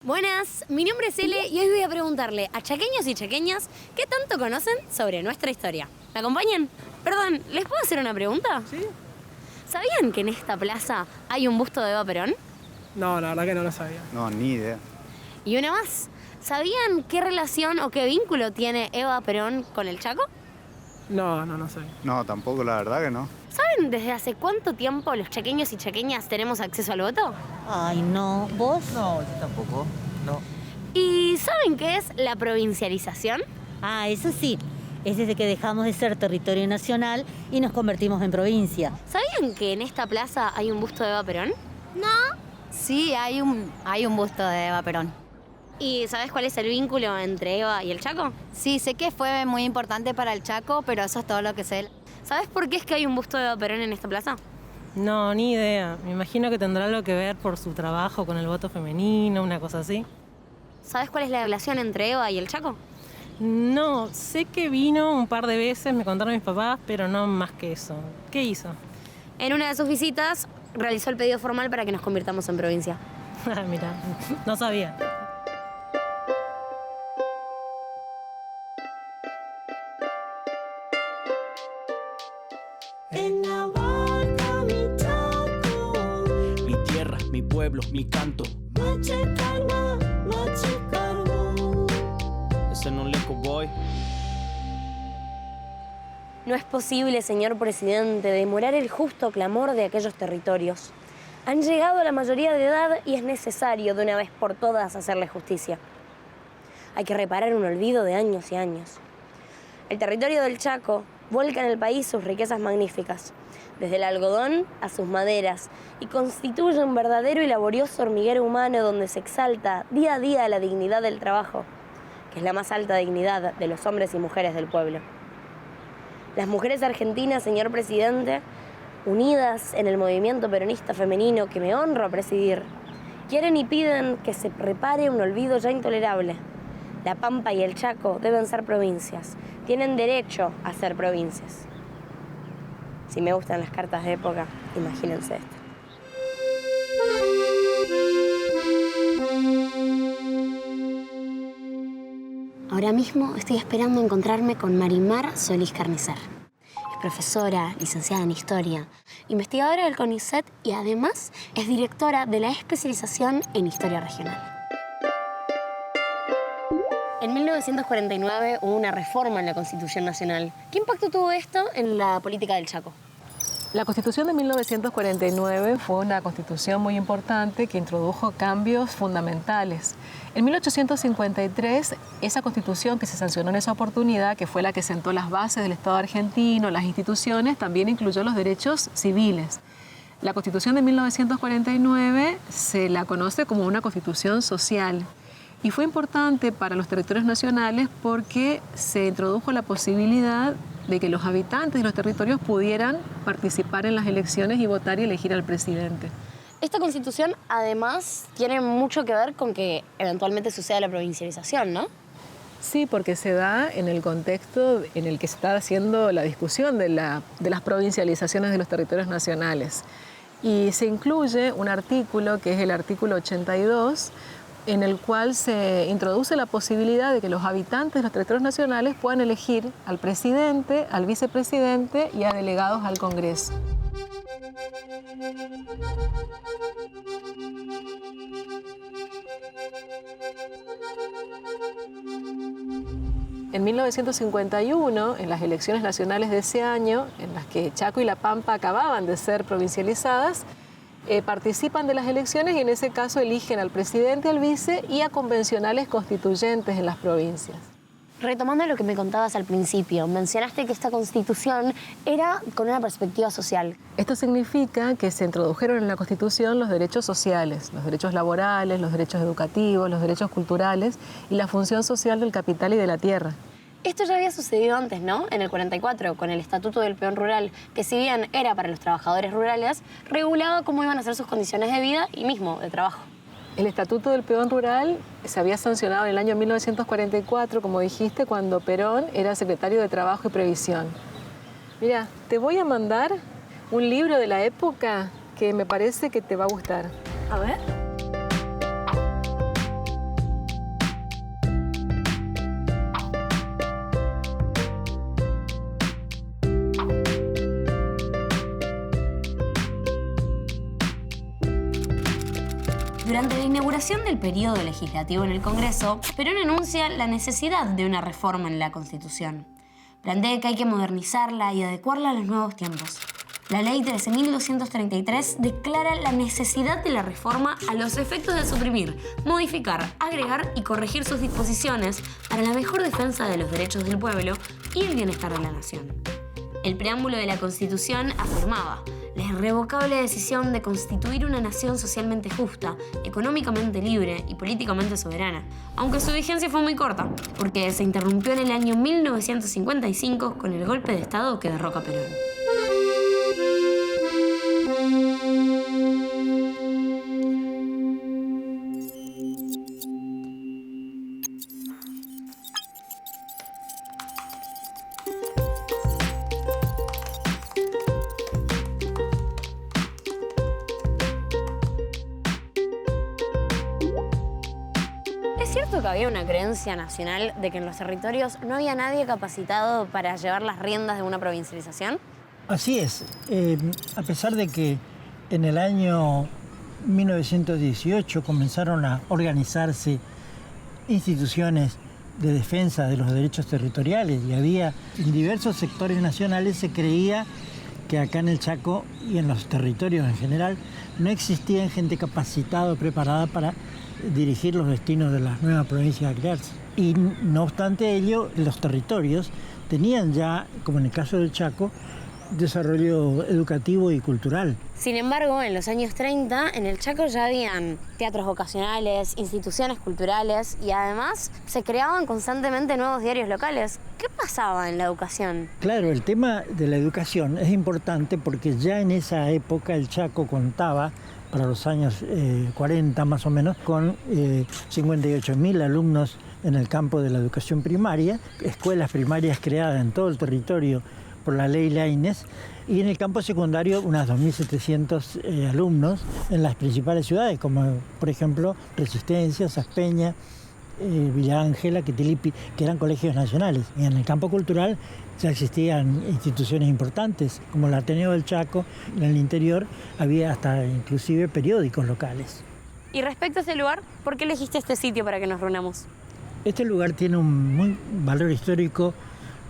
Buenas, mi nombre es Ele y hoy voy a preguntarle a chaqueños y chaqueñas qué tanto conocen sobre nuestra historia. ¿Me acompañan? Perdón, ¿les puedo hacer una pregunta? ¿Sí? ¿Sabían que en esta plaza hay un busto de Eva Perón? No, la verdad que no lo sabía. No, ni idea. Y una más, ¿sabían qué relación o qué vínculo tiene Eva Perón con el Chaco? No sabía. No, tampoco, la verdad que no. ¿Saben desde hace cuánto tiempo los chaqueños y chaqueñas tenemos acceso al voto? Ay, no. ¿Vos? No, yo tampoco. No. ¿Y saben qué es la provincialización? Ah, eso sí. Es desde que dejamos de ser territorio nacional y nos convertimos en provincia. ¿Sabían que en esta plaza hay un busto de Eva Perón? Sí, hay un busto de Eva Perón. ¿Y sabes cuál es el vínculo entre Eva y el Chaco? Sí, sé que fue muy importante para el Chaco, pero eso es todo lo que sé. ¿Sabes por qué es que hay un busto de Eva Perón en esta plaza? No, ni idea. Me imagino que tendrá algo que ver por su trabajo con el voto femenino, una cosa así. ¿Sabes cuál es la relación entre Eva y el Chaco? No, sé que vino un par de veces, me contaron mis papás, pero no más que eso. ¿Qué hizo? En una de sus visitas realizó el pedido formal para que nos convirtamos en provincia. Ah, mira, no sabía. Mi tierra, mi pueblo, mi canto. Ese no le boy. No es posible, señor presidente, demorar el justo clamor de aquellos territorios. Han llegado a la mayoría de edad y es necesario de una vez por todas hacerle justicia. Hay que reparar un olvido de años y años. El territorio del Chaco vuelca en el país sus riquezas magníficas, desde el algodón a sus maderas, y constituye un verdadero y laborioso hormiguero humano donde se exalta día a día la dignidad del trabajo, que es la más alta dignidad de los hombres y mujeres del pueblo. Las mujeres argentinas, señor presidente, unidas en el movimiento peronista femenino que me honro presidir, quieren y piden que se repare un olvido ya intolerable. La Pampa y el Chaco deben ser provincias, tienen derecho a ser provincias. Si me gustan las cartas de época, imagínense esto. Ahora mismo estoy esperando encontrarme con Marimar Solís Carnicer. Es profesora, licenciada en Historia, investigadora del CONICET y además es directora de la especialización en Historia Regional. En 1949 hubo una reforma en la Constitución Nacional. ¿Qué impacto tuvo esto en la política del Chaco? La Constitución de 1949 fue una constitución muy importante que introdujo cambios fundamentales. En 1853, esa constitución que se sancionó en esa oportunidad, que fue la que sentó las bases del Estado argentino, las instituciones, también incluyó los derechos civiles. La Constitución de 1949 se la conoce como una constitución social. Y fue importante para los territorios nacionales porque se introdujo la posibilidad de que los habitantes de los territorios pudieran participar en las elecciones y votar y elegir al presidente. Esta constitución, además, tiene mucho que ver con que eventualmente suceda la provincialización, ¿no? Sí, porque se da en el contexto en el que se está haciendo la discusión de las provincializaciones de los territorios nacionales. Y se incluye un artículo, que es el artículo 82, en el cual se introduce la posibilidad de que los habitantes de los territorios nacionales puedan elegir al presidente, al vicepresidente y a delegados al Congreso. En 1951, en las elecciones nacionales de ese año, en las que Chaco y La Pampa acababan de ser provincializadas, participan de las elecciones y en ese caso eligen al presidente, al vice y a convencionales constituyentes en las provincias. Retomando lo que me contabas al principio, mencionaste que esta constitución era con una perspectiva social. Esto significa que se introdujeron en la Constitución los derechos sociales, los derechos laborales, los derechos educativos, los derechos culturales y la función social del capital y de la tierra. Esto ya había sucedido antes, ¿no? En el 44, con el Estatuto del Peón Rural, que si bien era para los trabajadores rurales, regulaba cómo iban a ser sus condiciones de vida y mismo de trabajo. El Estatuto del Peón Rural se había sancionado en el año 1944, como dijiste, cuando Perón era secretario de Trabajo y Previsión. Mira, te voy a mandar un libro de la época que me parece que te va a gustar. A ver. Durante la inauguración del periodo legislativo en el Congreso, Perón anuncia la necesidad de una reforma en la Constitución. Plantea que hay que modernizarla y adecuarla a los nuevos tiempos. La Ley 13.233 declara la necesidad de la reforma a los efectos de suprimir, modificar, agregar y corregir sus disposiciones para la mejor defensa de los derechos del pueblo y el bienestar de la nación. El preámbulo de la Constitución afirmaba la irrevocable decisión de constituir una nación socialmente justa, económicamente libre y políticamente soberana, aunque su vigencia fue muy corta, porque se interrumpió en el año 1955 con el golpe de Estado que derroca a Perón. ¿Es cierto que había una creencia nacional de que en los territorios no había nadie capacitado para llevar las riendas de una provincialización? Así es. A pesar de que en el año 1918 comenzaron a organizarse instituciones de defensa de los derechos territoriales y había en diversos sectores nacionales, se creía que acá en el Chaco y en los territorios en general no existía gente capacitada o preparada para dirigir los destinos de las nuevas provincias a crearse. Y no obstante ello, los territorios tenían ya, como en el caso del Chaco, desarrollo educativo y cultural. Sin embargo, en los años 30, en el Chaco ya habían teatros vocacionales, instituciones culturales y además se creaban constantemente nuevos diarios locales. ¿Qué pasaba en la educación? Claro, el tema de la educación es importante porque ya en esa época el Chaco contaba, para los años 40 más o menos, con 58.000 alumnos en el campo de la educación primaria, escuelas primarias creadas en todo el territorio por la ley Laínez, y en el campo secundario unas 2.700 alumnos en las principales ciudades, como por ejemplo Resistencia, Saspeña, Villa Ángela, Quitilipi, que eran colegios nacionales. Y en el campo cultural ya existían instituciones importantes, como el Ateneo del Chaco. En el interior había hasta inclusive periódicos locales. Y respecto a ese lugar, ¿por qué elegiste este sitio para que nos reunamos? Este lugar tiene un valor histórico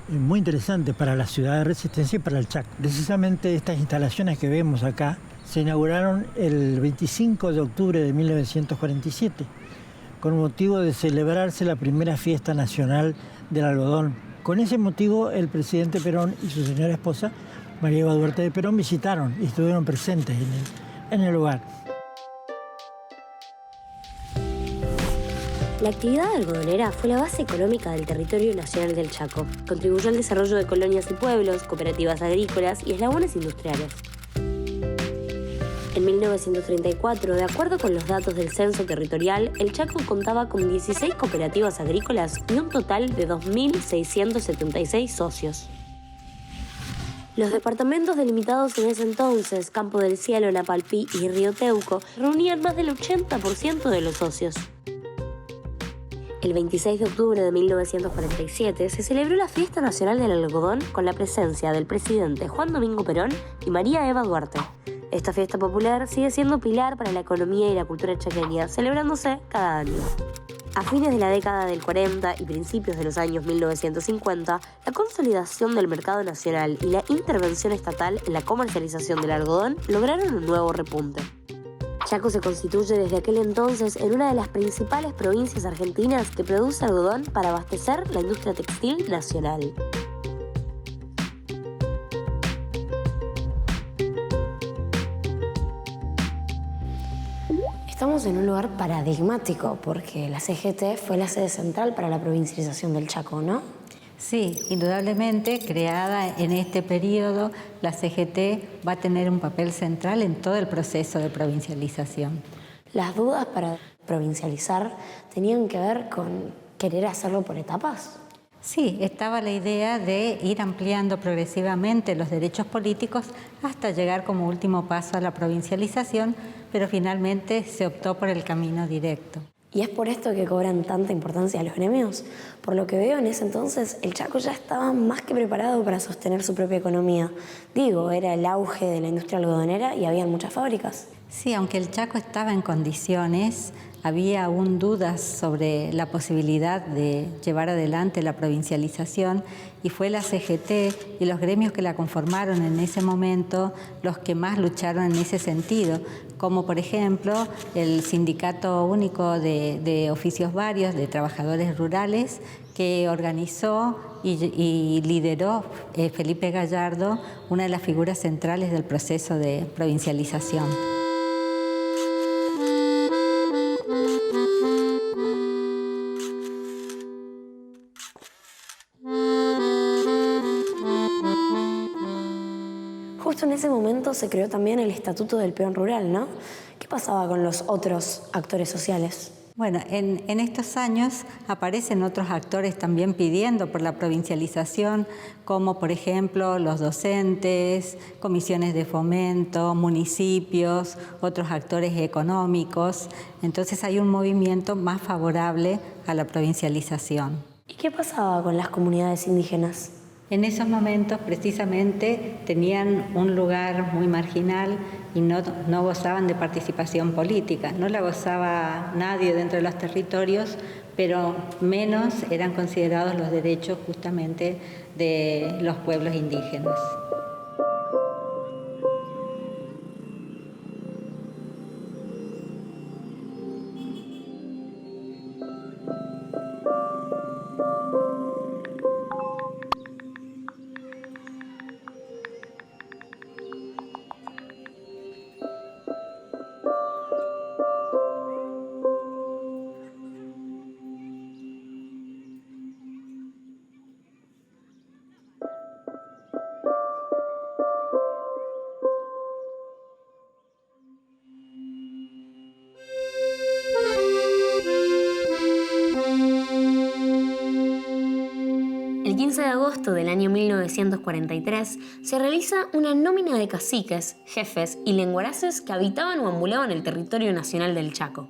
muy interesante para la ciudad de Resistencia y para el Chaco. Precisamente estas instalaciones que vemos acá se inauguraron el 25 de octubre de 1947, con motivo de celebrarse la primera fiesta nacional del algodón. Con ese motivo, el presidente Perón y su señora esposa, María Eva Duarte de Perón, visitaron y estuvieron presentes en el lugar. La actividad algodonera fue la base económica del territorio nacional del Chaco. Contribuyó al desarrollo de colonias y pueblos, cooperativas agrícolas y eslabones industriales. En 1934, de acuerdo con los datos del censo territorial, el Chaco contaba con 16 cooperativas agrícolas y un total de 2.676 socios. Los departamentos delimitados en ese entonces, Campo del Cielo, Napalpí y Río Teuco, reunían más del 80% de los socios. El 26 de octubre de 1947 se celebró la Fiesta Nacional del Algodón con la presencia del presidente Juan Domingo Perón y María Eva Duarte. Esta fiesta popular sigue siendo pilar para la economía y la cultura chaqueña, celebrándose cada año. A fines de la década del 40 y principios de los años 1950, la consolidación del mercado nacional y la intervención estatal en la comercialización del algodón lograron un nuevo repunte. Chaco se constituye desde aquel entonces en una de las principales provincias argentinas que produce algodón para abastecer la industria textil nacional. Estamos en un lugar paradigmático porque la CGT fue la sede central para la provincialización del Chaco, ¿no? Sí, indudablemente, creada en este periodo, la CGT va a tener un papel central en todo el proceso de provincialización. Las dudas para provincializar tenían que ver con querer hacerlo por etapas. Sí, estaba la idea de ir ampliando progresivamente los derechos políticos hasta llegar como último paso a la provincialización, pero finalmente se optó por el camino directo. ¿Y es por esto que cobran tanta importancia los gremios? Por lo que veo, en ese entonces el Chaco ya estaba más que preparado para sostener su propia economía. Digo, era el auge de la industria algodonera y había muchas fábricas. Sí, aunque el Chaco estaba en condiciones, había aún dudas sobre la posibilidad de llevar adelante la provincialización y fue la CGT y los gremios que la conformaron en ese momento los que más lucharon en ese sentido, como por ejemplo el Sindicato Único de Oficios Varios de Trabajadores Rurales, que organizó y lideró Felipe Gallardo, una de las figuras centrales del proceso de provincialización. Justo en ese momento se creó también el Estatuto del Peón Rural, ¿no? ¿Qué pasaba con los otros actores sociales? Bueno, en estos años aparecen otros actores también pidiendo por la provincialización, como por ejemplo los docentes, comisiones de fomento, municipios, otros actores económicos. Entonces hay un movimiento más favorable a la provincialización. ¿Y qué pasaba con las comunidades indígenas? En esos momentos precisamente tenían un lugar muy marginal y no gozaban de participación política. No la gozaba nadie dentro de los territorios, pero menos eran considerados los derechos justamente de los pueblos indígenas. El 15 de agosto del año 1943 se realiza una nómina de caciques, jefes y lenguaraces que habitaban o ambulaban el territorio nacional del Chaco.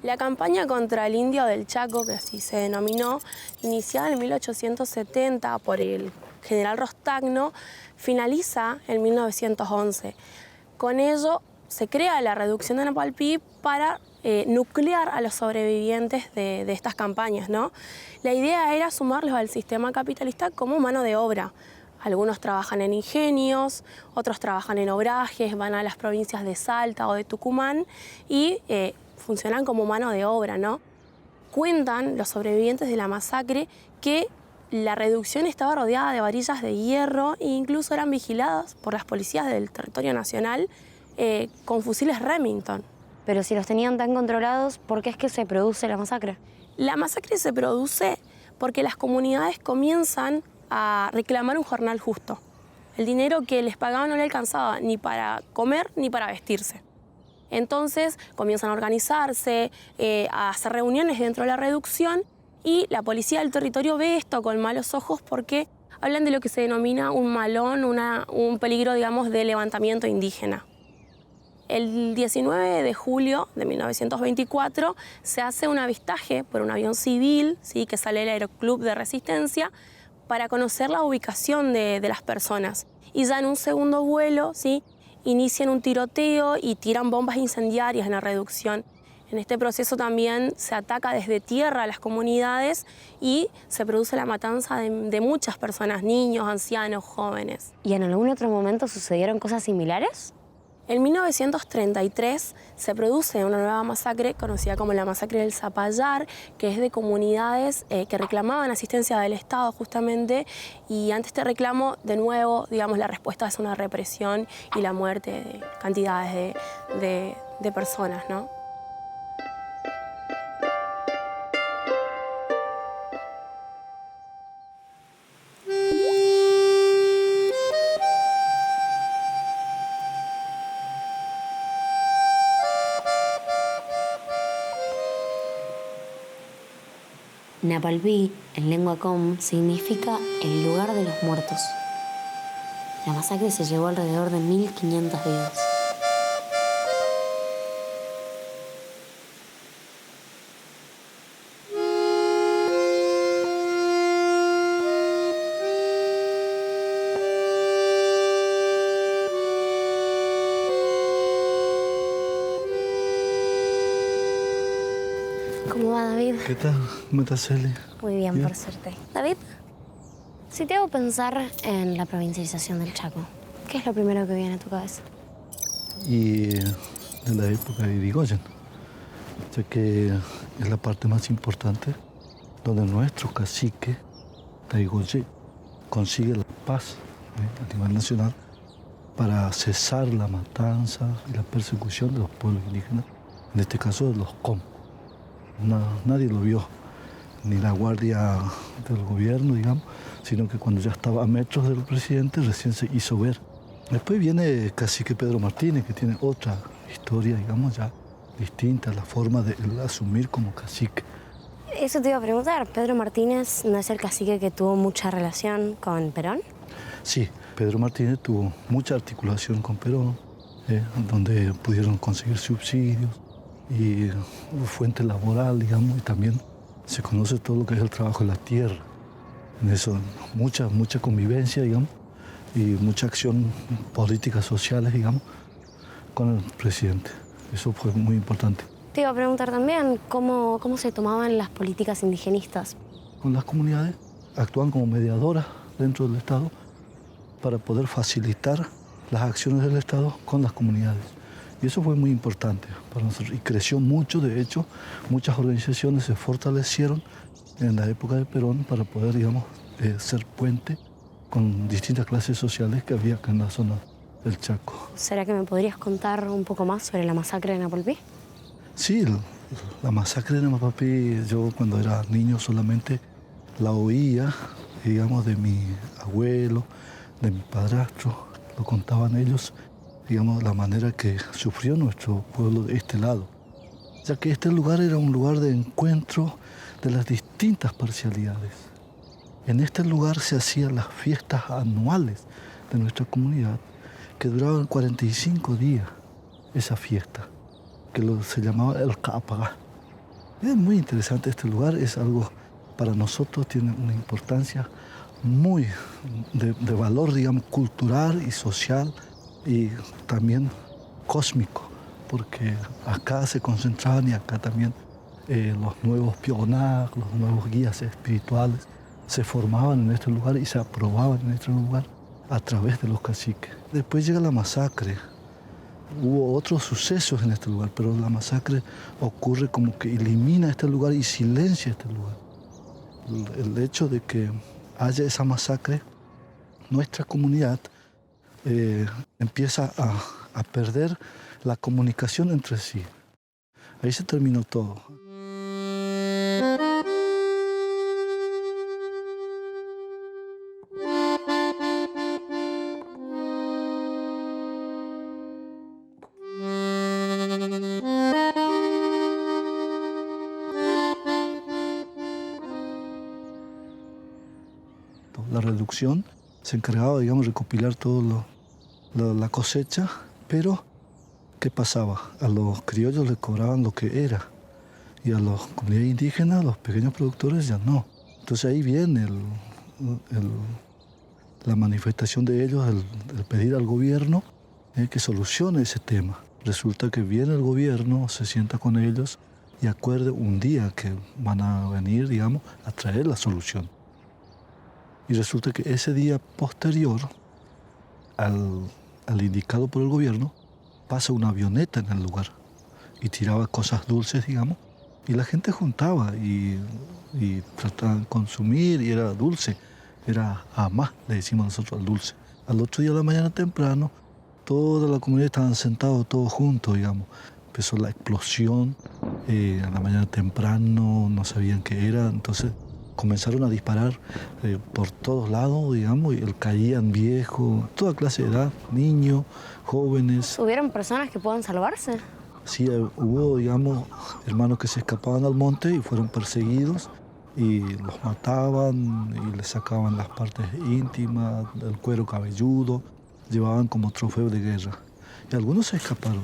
La campaña contra el indio del Chaco, que así se denominó, iniciada en 1870 por el general Rostagno, finaliza en 1911. Con ello se crea la reducción de Napalpí para nuclear a los sobrevivientes de estas campañas, ¿no? La idea era sumarlos al sistema capitalista como mano de obra. Algunos trabajan en ingenios, otros trabajan en obrajes, van a las provincias de Salta o de Tucumán y funcionan como mano de obra, ¿no? Cuentan los sobrevivientes de la masacre que la reducción estaba rodeada de varillas de hierro e incluso eran vigiladas por las policías del territorio nacional con fusiles Remington. Pero si los tenían tan controlados, ¿por qué es que se produce la masacre? La masacre se produce porque las comunidades comienzan a reclamar un jornal justo. El dinero que les pagaban no le alcanzaba ni para comer ni para vestirse. Entonces comienzan a organizarse, a hacer reuniones dentro de la reducción y la policía del territorio ve esto con malos ojos porque hablan de lo que se denomina un malón, un peligro, digamos, de levantamiento indígena. El 19 de julio de 1924 se hace un avistaje por un avión civil, ¿sí?, que sale del Aeroclub de Resistencia para conocer la ubicación de las personas. Y ya en un segundo vuelo, ¿sí?, inician un tiroteo y tiran bombas incendiarias en la reducción. En este proceso también se ataca desde tierra a las comunidades y se produce la matanza de muchas personas, niños, ancianos, jóvenes. ¿Y en algún otro momento sucedieron cosas similares? En 1933 se produce una nueva masacre conocida como la masacre del Zapallar, que es de comunidades que reclamaban asistencia del Estado justamente, y ante este reclamo, de nuevo, digamos, la respuesta es una represión y la muerte de cantidades de personas, ¿no? Napalpí, en lengua com, significa el lugar de los muertos. La masacre se llevó alrededor de 1.500 vidas. ¿Cómo va, David? ¿Qué tal? ¿Cómo estás, Celi? Muy bien, por suerte. David, si te hago pensar en la provincialización del Chaco, ¿qué es lo primero que viene a tu cabeza? Y de la época de Irigoyen, ya que es la parte más importante donde nuestro cacique, Irigoyen, consigue la paz a nivel nacional para cesar la matanza y la persecución de los pueblos indígenas, en este caso de los com. Nadie lo vio, ni la guardia del gobierno, digamos, sino que cuando ya estaba a metros del presidente recién se hizo ver. Después viene cacique Pedro Martínez, que tiene otra historia, digamos, ya distinta, la forma de él asumir como cacique. Eso te iba a preguntar, ¿Pedro Martínez no es el cacique que tuvo mucha relación con Perón? Sí, Pedro Martínez tuvo mucha articulación con Perón, donde pudieron conseguir subsidios y fuente laboral, digamos, y también se conoce todo lo que es el trabajo en la tierra. En eso, mucha convivencia, digamos, y mucha acción política sociales, digamos, con el presidente. Eso fue muy importante. Te iba a preguntar también cómo se tomaban las políticas indigenistas. Con las comunidades actúan como mediadoras dentro del Estado para poder facilitar las acciones del Estado con las comunidades. Y eso fue muy importante para nosotros y creció mucho. De hecho, muchas organizaciones se fortalecieron en la época de Perón para poder, digamos, ser puente con distintas clases sociales que había acá en la zona del Chaco. ¿Será que me podrías contar un poco más sobre la masacre de Napalpí? Sí, la masacre de Napalpí, yo cuando era niño solamente la oía, digamos, de mi abuelo, de mi padrastro, lo contaban ellos, digamos, la manera que sufrió nuestro pueblo de este lado, ya que este lugar era un lugar de encuentro de las distintas parcialidades. En este lugar se hacían las fiestas anuales de nuestra comunidad, que duraban 45 días, esa fiesta, que se llamaba el Capagá. Es muy interesante este lugar, es algo para nosotros, tiene una importancia muy de valor, digamos, cultural y social, y también cósmico, porque acá se concentraban y acá también los nuevos pioners, los nuevos guías espirituales se formaban en este lugar y se aprobaban en este lugar a través de los caciques. Después llega la masacre. Hubo otros sucesos en este lugar, pero la masacre ocurre como que elimina este lugar y silencia este lugar. El hecho de que haya esa masacre, nuestra comunidad empieza a perder la comunicación entre sí. Ahí se terminó todo. La reducción se encargaba, digamos, de recopilar todo la cosecha, pero ¿qué pasaba? A los criollos les cobraban lo que era y a las comunidades indígenas, los pequeños productores, ya no. Entonces ahí viene la manifestación de ellos, el pedir al gobierno que solucione ese tema. Resulta que viene el gobierno, se sienta con ellos y acuerda un día que van a venir, digamos, a traer la solución. Y resulta que ese día posterior al indicado por el gobierno, pasa una avioneta en el lugar y tiraba cosas dulces, digamos, y la gente juntaba y trataba de consumir y era dulce, era amá, le decimos nosotros al dulce. Al otro día de la mañana temprano, toda la comunidad estaban sentados todos juntos, digamos. Empezó la explosión, a la mañana temprano no sabían qué era, entonces comenzaron a disparar por todos lados, digamos, y caían viejos, toda clase de edad, niños, jóvenes. ¿Hubieron personas que puedan salvarse? Sí, hubo, digamos, hermanos que se escapaban al monte y fueron perseguidos y los mataban y les sacaban las partes íntimas, el cuero cabelludo, llevaban como trofeo de guerra. Y algunos se escaparon,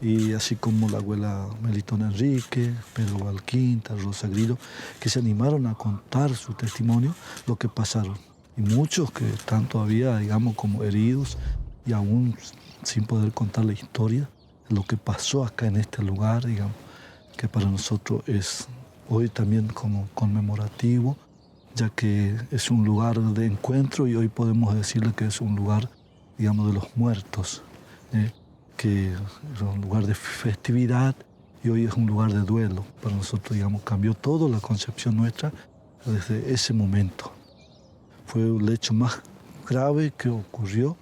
y así como la abuela Melitón Enrique, Pedro Valquinta, Rosa Grillo, que se animaron a contar su testimonio, lo que pasaron. Y muchos que están todavía, digamos, como heridos y aún sin poder contar la historia, lo que pasó acá en este lugar, digamos, que para nosotros es hoy también como conmemorativo, ya que es un lugar de encuentro y hoy podemos decirle que es un lugar, digamos, de los muertos, que era un lugar de festividad y hoy es un lugar de duelo. Para nosotros, digamos, cambió todo la concepción nuestra desde ese momento. Fue el hecho más grave que ocurrió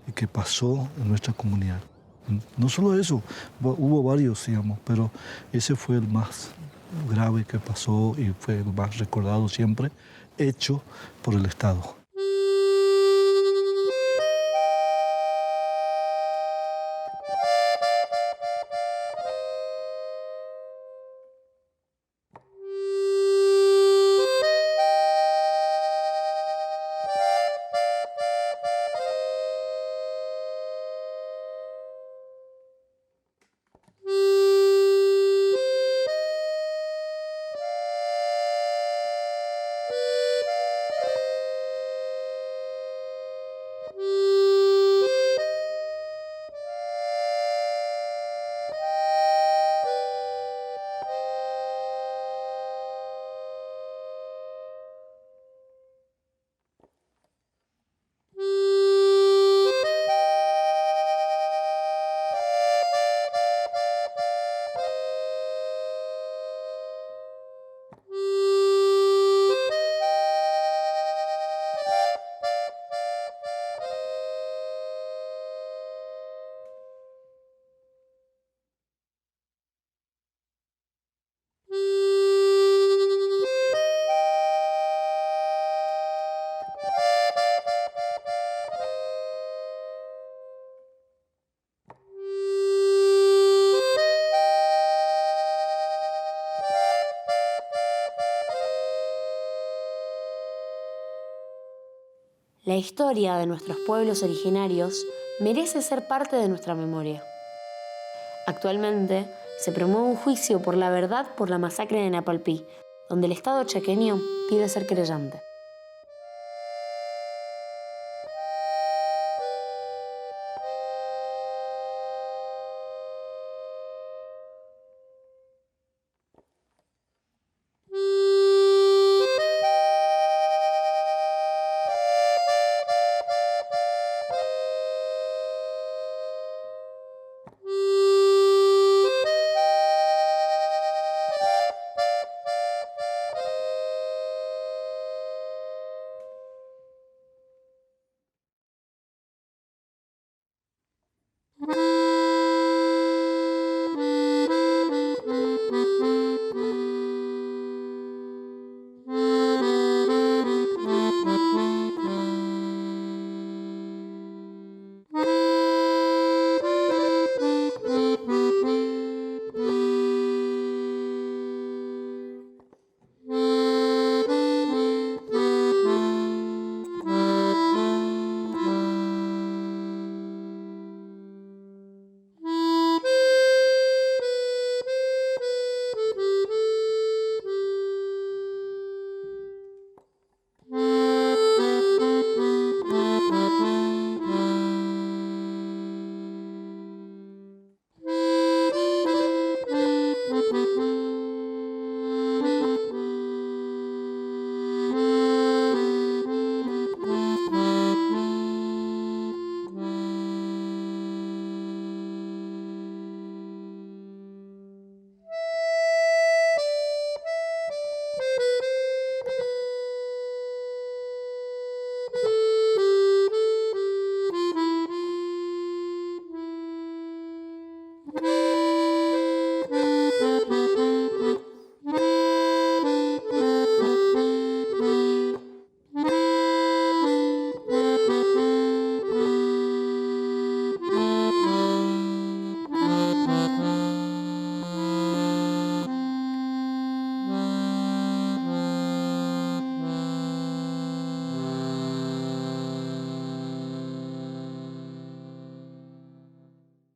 y que pasó en nuestra comunidad. No solo eso, hubo varios, digamos, pero ese fue el más grave que pasó y fue el más recordado siempre, hecho por el Estado. La historia de nuestros pueblos originarios merece ser parte de nuestra memoria. Actualmente se promueve un juicio por la verdad por la masacre de Napalpí, donde el Estado chaqueño pide ser creyente.